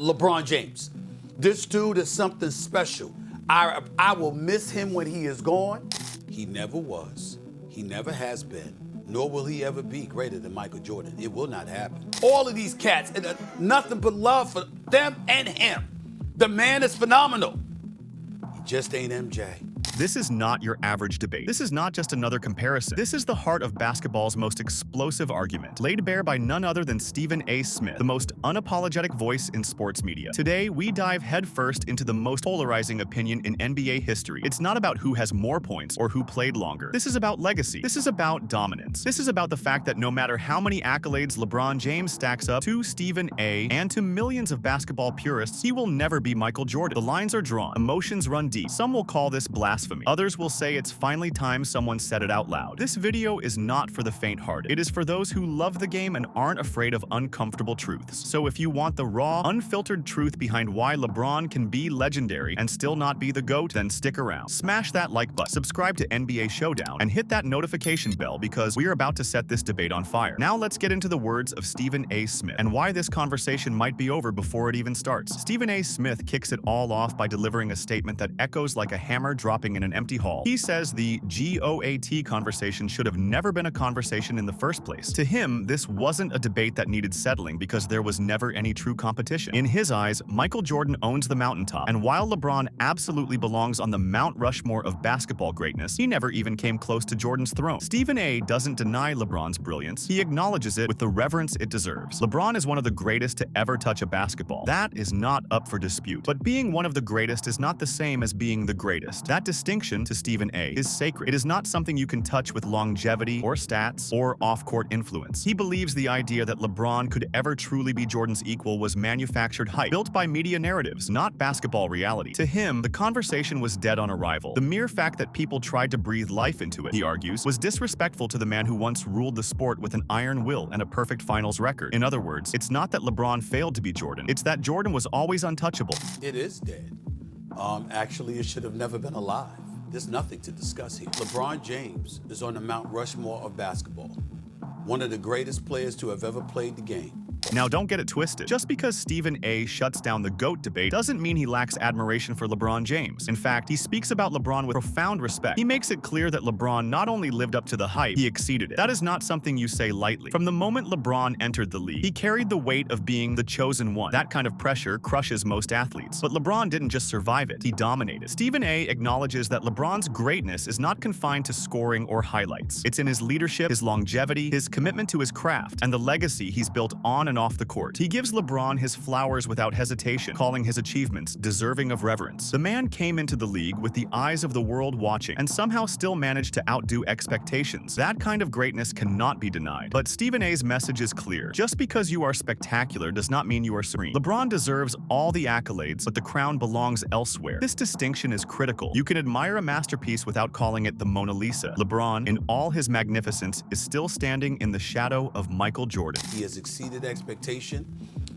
LeBron James. This dude is something special. I will miss him when he is gone. He never was. He never has been. Nor will he ever be greater than Michael Jordan. It will not happen. All of these cats, nothing but love for them and him. The man is phenomenal. He just ain't MJ. This is not your average debate. This is not just another comparison. This is the heart of basketball's most explosive argument, laid bare by none other than Stephen A. Smith, the most unapologetic voice in sports media. Today, we dive headfirst into the most polarizing opinion in NBA history. It's not about who has more points or who played longer. This is about legacy. This is about dominance. This is about the fact that no matter how many accolades LeBron James stacks up to Stephen A. and to millions of basketball purists, he will never be Michael Jordan. The lines are drawn. Emotions run deep. Some will call this blasphemy. Others will say it's finally time someone said it out loud. This video is not for the faint-hearted. It is for those who love the game and aren't afraid of uncomfortable truths. So if you want the raw, unfiltered truth behind why LeBron can be legendary and still not be the GOAT, then stick around. Smash that like button, subscribe to NBA Showdown, and hit that notification bell because we're about to set this debate on fire. Now let's get into the words of Stephen A. Smith and why this conversation might be over before it even starts. Stephen A. Smith kicks it all off by delivering a statement that echoes like a hammer dropping in an empty hall. He says the GOAT conversation should have never been a conversation in the first place. To him, this wasn't a debate that needed settling because there was never any true competition. In his eyes, Michael Jordan owns the mountaintop, and while LeBron absolutely belongs on the Mount Rushmore of basketball greatness, he never even came close to Jordan's throne. Stephen A. doesn't deny LeBron's brilliance. He acknowledges it with the reverence it deserves. LeBron is one of the greatest to ever touch a basketball. That is not up for dispute. But being one of the greatest is not the same as being the greatest. That distinction to Stephen A. is sacred. It is not something you can touch with longevity or stats or off-court influence. He believes the idea that LeBron could ever truly be Jordan's equal was manufactured hype, built by media narratives, not basketball reality. To him, the conversation was dead on arrival. The mere fact that people tried to breathe life into it, he argues, was disrespectful to the man who once ruled the sport with an iron will and a perfect finals record. In other words, it's not that LeBron failed to be Jordan, it's that Jordan was always untouchable. It is dead. Actually, it should have never been alive. There's nothing to discuss here. LeBron James is on the Mount Rushmore of basketball. One of the greatest players to have ever played the game. Now don't get it twisted. Just because Stephen A. shuts down the GOAT debate doesn't mean he lacks admiration for LeBron James. In fact, he speaks about LeBron with profound respect. He makes it clear that LeBron not only lived up to the hype, he exceeded it. That is not something you say lightly. From the moment LeBron entered the league, he carried the weight of being the chosen one. That kind of pressure crushes most athletes. But LeBron didn't just survive it, he dominated. Stephen A. acknowledges that LeBron's greatness is not confined to scoring or highlights. It's in his leadership, his longevity, his commitment to his craft, and the legacy he's built on and off the court. He gives LeBron his flowers without hesitation, calling his achievements deserving of reverence. The man came into the league with the eyes of the world watching and somehow still managed to outdo expectations. That kind of greatness cannot be denied. But Stephen A.'s message is clear. Just because you are spectacular does not mean you are supreme. LeBron deserves all the accolades, but the crown belongs elsewhere. This distinction is critical. You can admire a masterpiece without calling it the Mona Lisa. LeBron, in all his magnificence, is still standing in the shadow of Michael Jordan. He has exceeded expectations.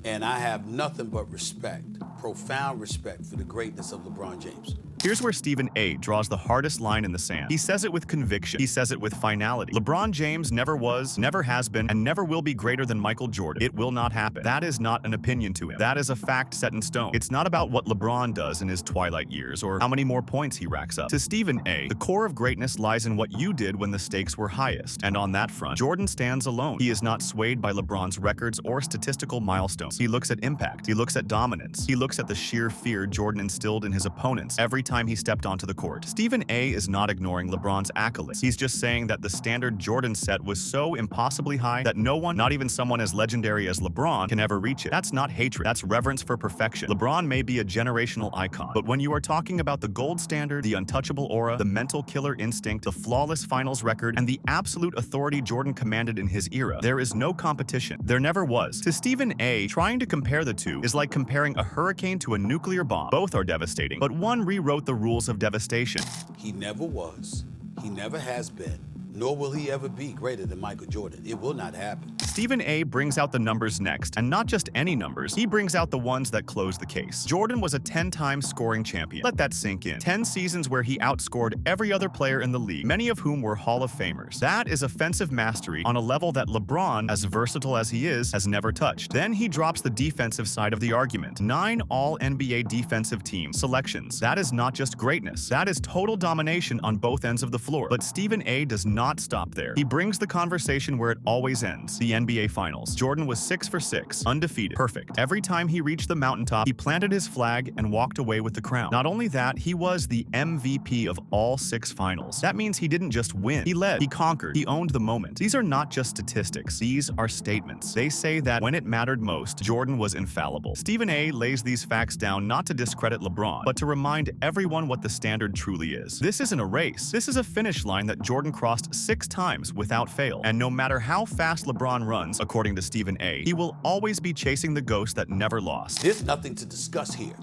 And I have nothing but respect, profound respect for the greatness of LeBron James. Here's where Stephen A. draws the hardest line in the sand. He says it with conviction. He says it with finality. LeBron James never was, never has been, and never will be greater than Michael Jordan. It will not happen. That is not an opinion to him. That is a fact set in stone. It's not about what LeBron does in his twilight years or how many more points he racks up. To Stephen A., the core of greatness lies in what you did when the stakes were highest. And on that front, Jordan stands alone. He is not swayed by LeBron's records or statistical milestones. He looks at impact. He looks at dominance. He looks at the sheer fear Jordan instilled in his opponents every time he stepped onto the court. Stephen A. is not ignoring LeBron's accolades. He's just saying that the standard Jordan set was so impossibly high that no one, not even someone as legendary as LeBron, can ever reach it. That's not hatred. That's reverence for perfection. LeBron may be a generational icon, but when you are talking about the gold standard, the untouchable aura, the mental killer instinct, the flawless finals record, and the absolute authority Jordan commanded in his era, there is no competition. There never was. To Stephen A., trying to compare the two is like comparing a hurricane to a nuclear bomb. Both are devastating, but one rewrote the rules of devastation. He never was. He never has been. nor will he ever be greater than Michael Jordan. It will not happen. Stephen A. brings out the numbers next, and not just any numbers, he brings out the ones that close the case. Jordan was a 10-time scoring champion. Let that sink in. 10 seasons where he outscored every other player in the league, many of whom were Hall of Famers. That is offensive mastery on a level that LeBron, as versatile as he is, has never touched. Then he drops the defensive side of the argument. 9 All-NBA defensive team selections. That is not just greatness. That is total domination on both ends of the floor. But Stephen A. does not stop there. He brings the conversation where it always ends, the NBA Finals. Jordan was 6 for 6, undefeated, perfect. Every time he reached the mountaintop, he planted his flag and walked away with the crown. Not only that, he was the MVP of all 6 finals. That means he didn't just win. He led, he conquered, he owned the moment. These are not just statistics. These are statements. They say that when it mattered most, Jordan was infallible. Stephen A. lays these facts down not to discredit LeBron, but to remind everyone what the standard truly is. This isn't a race. This is a finish line that Jordan crossed 6 times without fail. And no matter how fast LeBron runs, according to Stephen A., he will always be chasing the ghost that never lost. There's nothing to discuss here.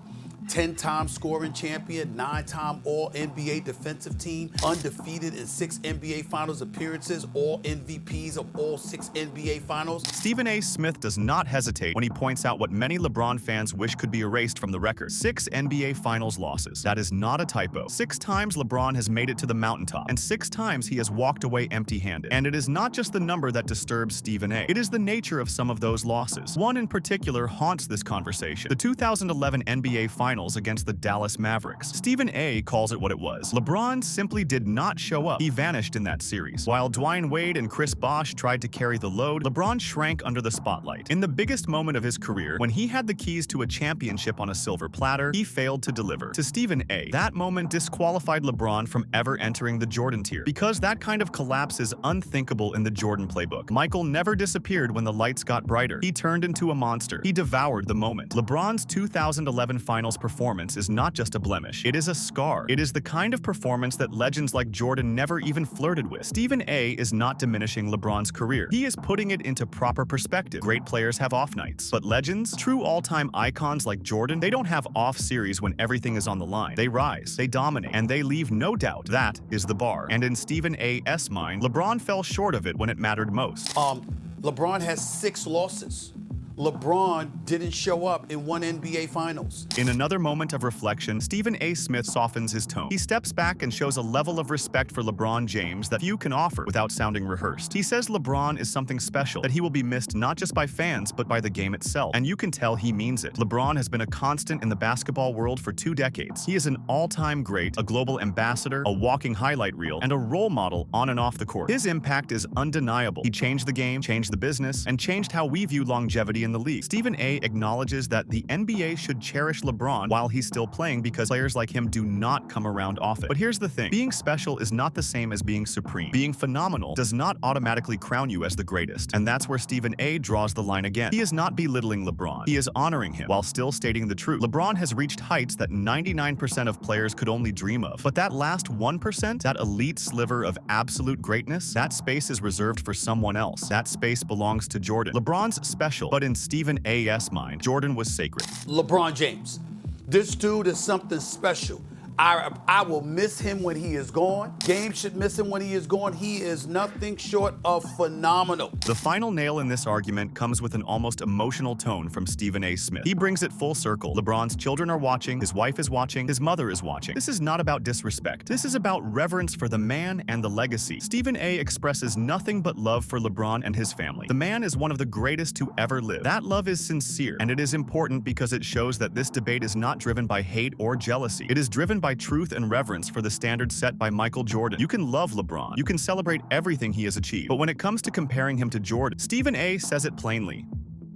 10-time scoring champion, 9-time All-NBA defensive team, undefeated in 6 NBA Finals appearances, all MVPs of all 6 NBA Finals. Stephen A. Smith does not hesitate when he points out what many LeBron fans wish could be erased from the record. 6 NBA Finals losses. That is not a typo. 6 times LeBron has made it to the mountaintop, and 6 times he has walked away empty-handed. And it is not just the number that disturbs Stephen A. It is the nature of some of those losses. One in particular haunts this conversation. The 2011 NBA Finals against the Dallas Mavericks. Stephen A. calls it what it was. LeBron simply did not show up. He vanished in that series. While Dwayne Wade and Chris Bosh tried to carry the load, LeBron shrank under the spotlight. In the biggest moment of his career, when he had the keys to a championship on a silver platter, he failed to deliver. To Stephen A., that moment disqualified LeBron from ever entering the Jordan tier, because that kind of collapse is unthinkable in the Jordan playbook. Michael never disappeared when the lights got brighter. He turned into a monster. He devoured the moment. LeBron's 2011 Finals performance is not just a blemish. It is a scar. It is the kind of performance that legends like Jordan never even flirted with. Stephen A. is not diminishing LeBron's career. He is putting it into proper perspective. Great players have off nights. But legends, true all-time icons like Jordan, they don't have off series when everything is on the line. They rise, they dominate, and they leave no doubt. That is the bar. And in Stephen A.'s mind, LeBron fell short of it when it mattered most. LeBron has 6 losses. LeBron didn't show up in 1 NBA Finals. In another moment of reflection, Stephen A. Smith softens his tone. He steps back and shows a level of respect for LeBron James that few can offer without sounding rehearsed. He says LeBron is something special, that he will be missed not just by fans, but by the game itself. And you can tell he means it. LeBron has been a constant in the basketball world for 2 decades. He is an all-time great, a global ambassador, a walking highlight reel, and a role model on and off the court. His impact is undeniable. He changed the game, changed the business, and changed how we view longevity in the league. Stephen A. acknowledges that the NBA should cherish LeBron while he's still playing because players like him do not come around often. But here's the thing. Being special is not the same as being supreme. Being phenomenal does not automatically crown you as the greatest. And that's where Stephen A. draws the line again. He is not belittling LeBron. He is honoring him while still stating the truth. LeBron has reached heights that 99% of players could only dream of. But that last 1%, that elite sliver of absolute greatness, that space is reserved for someone else. That space belongs to Jordan. LeBron's special, but in Stephen A.'s mind, Jordan was sacred. LeBron James. This dude is something special. I will miss him when he is gone. Games should miss him when he is gone. He is nothing short of phenomenal. The final nail in this argument comes with an almost emotional tone from Stephen A. Smith. He brings it full circle. LeBron's children are watching, his wife is watching, his mother is watching. This is not about disrespect. This is about reverence for the man and the legacy. Stephen A. expresses nothing but love for LeBron and his family. The man is one of the greatest to ever live. That love is sincere, and it is important because it shows that this debate is not driven by hate or jealousy. It is driven by truth and reverence for the standards set by Michael Jordan. You can love LeBron. You can celebrate everything he has achieved. But when it comes to comparing him to Jordan, Stephen A. says it plainly.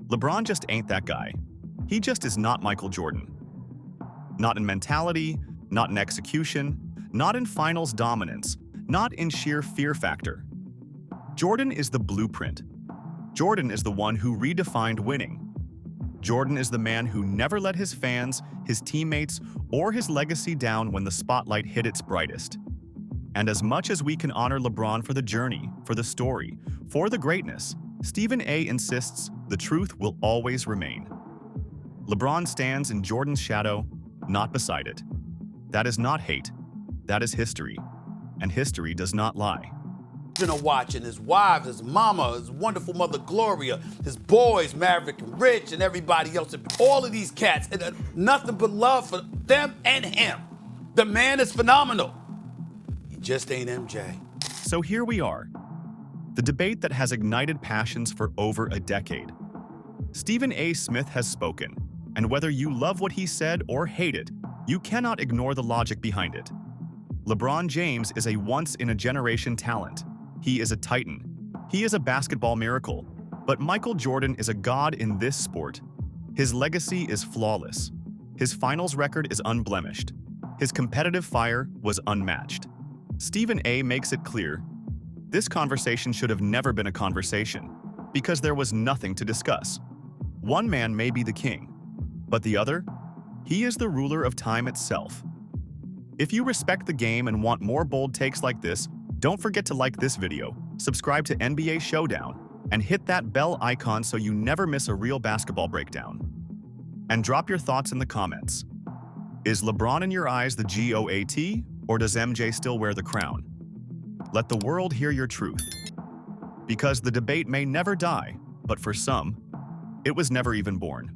LeBron just ain't that guy. He just is not Michael Jordan. Not in mentality, not in execution, not in finals dominance, not in sheer fear factor. Jordan is the blueprint. Jordan is the one who redefined winning. Jordan is the man who never let his fans, his teammates, or his legacy down when the spotlight hit its brightest. And as much as we can honor LeBron for the journey, for the story, for the greatness, Stephen A. insists the truth will always remain. LeBron stands in Jordan's shadow, not beside it. That is not hate. That is history. And history does not lie. children are watching, his wives, his mama, his wonderful mother Gloria, his boys Maverick and Rich, and everybody else. All of these cats, and nothing but love for them and him. The man is phenomenal. He just ain't MJ. So here we are, the debate that has ignited passions for over a decade. Stephen A. Smith has spoken, and whether you love what he said or hate it, you cannot ignore the logic behind it. LeBron James is a once-in-a-generation talent. He is a titan. He is a basketball miracle. But Michael Jordan is a god in this sport. His legacy is flawless. His finals record is unblemished. His competitive fire was unmatched. Stephen A. makes it clear, this conversation should have never been a conversation, because there was nothing to discuss. One man may be the king, but the other? He is the ruler of time itself. If you respect the game and want more bold takes like this, don't forget to like this video, subscribe to NBA Showdown, and hit that bell icon so you never miss a real basketball breakdown. And drop your thoughts in the comments. Is LeBron in your eyes the GOAT, or does MJ still wear the crown? Let the world hear your truth. Because the debate may never die, but for some, it was never even born.